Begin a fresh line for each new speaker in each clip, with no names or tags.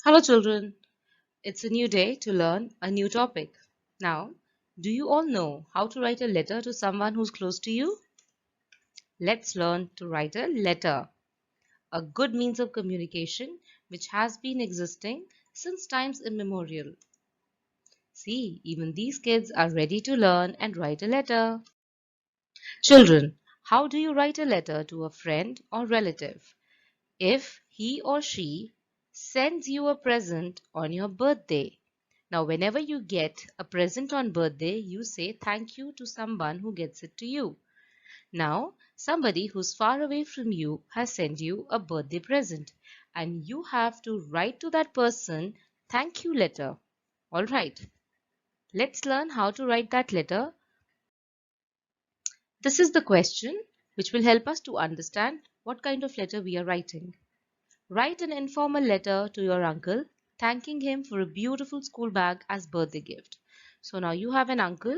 Hello, children. It's a new day to learn a new topic. Now, do you all know how to write a letter to someone who's close to you? Let's learn to write a letter, a good means of communication which has been existing since times immemorial. See, even these kids are ready to learn and write a letter. Children, how do you write a letter to a friend or relative? If he or she sends you a present on your birthday. Now, whenever you get a present on birthday, you say thank you to someone who gets it to you. Now, somebody who's far away from you has sent you a birthday present, and you have to write to that person thank you letter. All right, let's learn how to write that letter. This is the question which will help us to understand what kind of letter we are writing. Write an informal letter to your uncle thanking him for a beautiful school bag as birthday gift. So now you have an uncle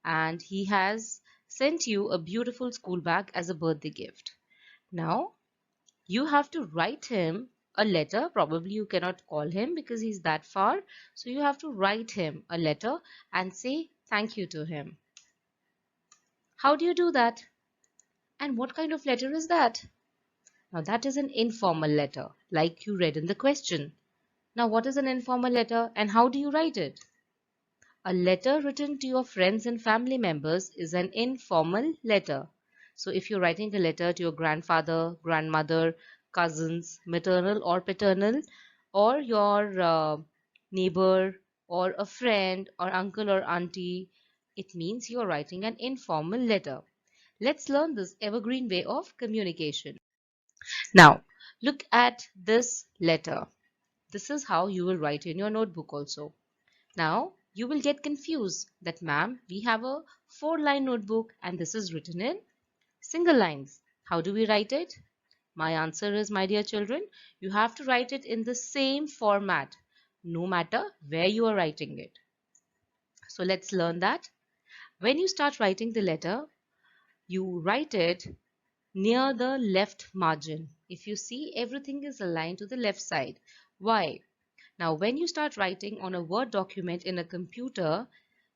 and he has sent you a beautiful school bag as a birthday gift. Now you have to write him a letter. Probably you cannot call him because he's that far. So you have to write him a letter and say thank you to him. How do you do that? And what kind of letter is that? Now that is an informal letter, like you read in the question. Now, what is an informal letter and how do you write it? A letter written to your friends and family members is an informal letter. So, if you're writing a letter to your grandfather, grandmother, cousins, maternal or paternal, or your neighbor, or a friend, or uncle or auntie, it means you're writing an informal letter. Let's learn this evergreen way of communication. Now, look at this letter. This is how you will write in your notebook also. Now, you will get confused that ma'am, we have a 4-line notebook and this is written in single lines. How do we write it? My answer is, my dear children, you have to write it in the same format, no matter where you are writing it. So let's learn that. When you start writing the letter, you write it near the left margin. If you see, everything is aligned to the left side. Why? Now, when you start writing on a Word document in a computer,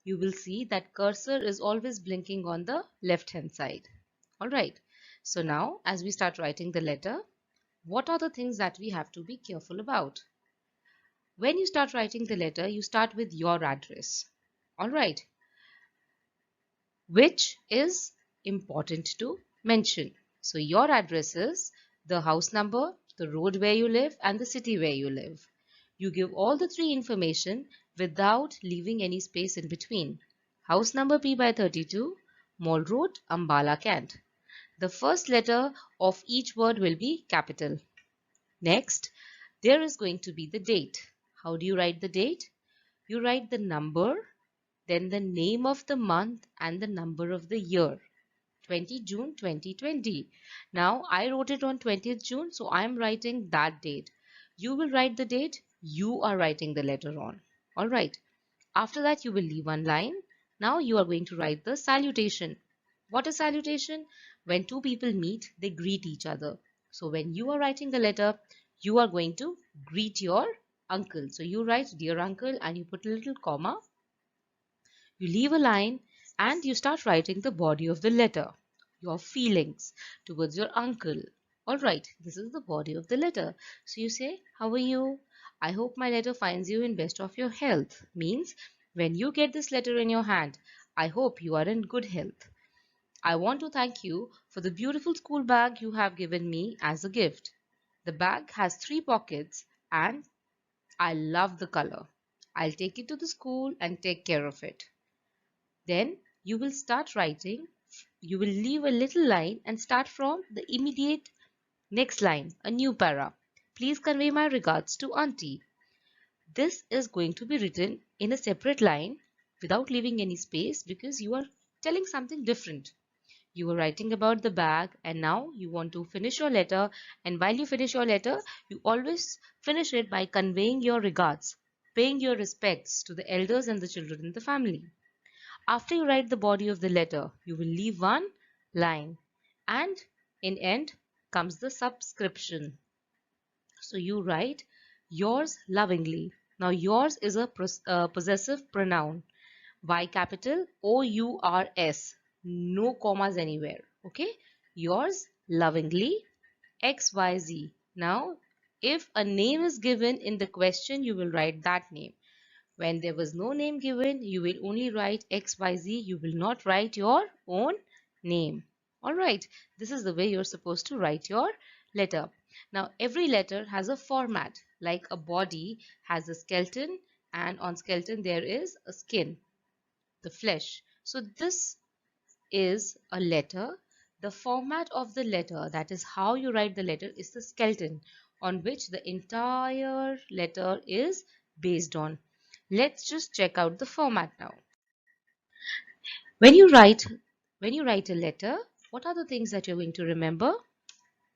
you will see that cursor is always blinking on the left hand side. All right. So now, as we start writing the letter, what are the things that we have to be careful about? When you start writing the letter, you start with your address. All right. Which is important to mention. So your address is the house number, the road where you live, and the city where you live. You give all the three information without leaving any space in between. House number P by 32, Mall Road, Ambala, Kent. The first letter of each word will be capital. Next, there is going to be the date. How do you write the date? You write the number, then the name of the month and the number of the year. 20 June 2020. Now I wrote it on 20th June, so I am writing that date. You will write the date you are writing the letter on. All right. After that, you will leave one line. Now you are going to write the salutation. What is salutation? When two people meet, they greet each other. So when you are writing the letter, you are going to greet your uncle. So you write dear uncle and you put a little comma. You leave a line and you start writing the body of the letter, your feelings towards your uncle. All right, this is the body of the letter. So you say, how are you? I hope my letter finds you in best of your health. Means when you get this letter in your hand, I hope you are in good health. I want to thank you for the beautiful school bag you have given me as a gift. The bag has 3 pockets and I love the color. I'll take it to the school and take care of it. Then you will start writing. You will leave a little line and start from the immediate next line, a new para. Please convey my regards to Auntie. This is going to be written in a separate line without leaving any space because you are telling something different. You were writing about the bag and now you want to finish your letter, and while you finish your letter, you always finish it by conveying your regards, paying your respects to the elders and the children in the family. After you write the body of the letter, you will leave one line and in end comes the subscription. So you write Yours lovingly. Now, yours is a possessive pronoun. Y capital OURS. No commas anywhere. Okay. Yours lovingly. XYZ. Now, if a name is given in the question, you will write that name. When there was no name given, you will only write XYZ. You will not write your own name. Alright, this is the way you're supposed to write your letter. Now, every letter has a format, like a body has a skeleton, and on skeleton there is a skin, the flesh. So this is a letter. The format of the letter, that is how you write the letter, is the skeleton on which the entire letter is based on. Let's just check out the format now. When you write when you write a letter, what are the things that you're going to remember?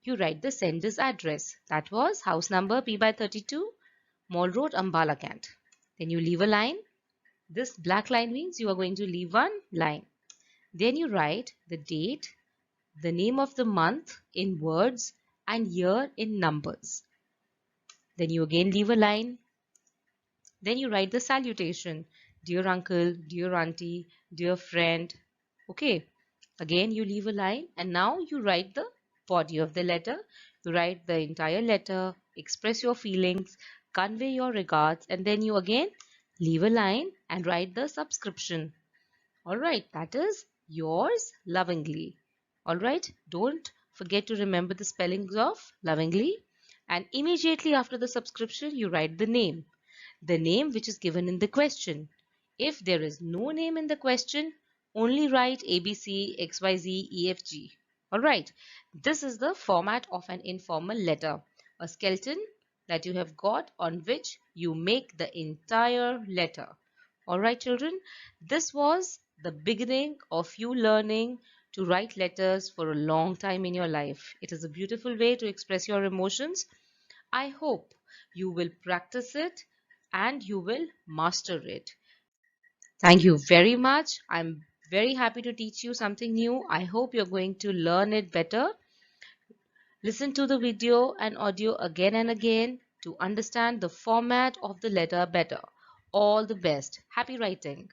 You write the sender's address. That was house number P by 32, Mall Road, Ambala, Kent. Then you leave a line. This black line means you are going to leave one line. Then you write the date, the name of the month in words and year in numbers. Then you again leave a line. Then you write the salutation. Dear uncle, dear auntie, dear friend. Okay. Again you leave a line and now you write the body of the letter. You write the entire letter, express your feelings, convey your regards, and then you again leave a line and write the subscription. Alright, that is yours lovingly. Alright, don't forget to remember the spellings of lovingly. And immediately after the subscription, you write the name which is given in the question. If there is no name in the question, only write ABC, XYZ, EFG. Alright, this is the format of an informal letter, a skeleton that you have got on which you make the entire letter. Alright children, this was the beginning of you learning to write letters for a long time in your life. It is a beautiful way to express your emotions. I hope you will practice it and you will master it. Thank you very much. I'm very happy to teach you something new. I hope you're going to learn it better. Listen to the video and audio again and again to understand the format of the letter better. All the best. Happy writing.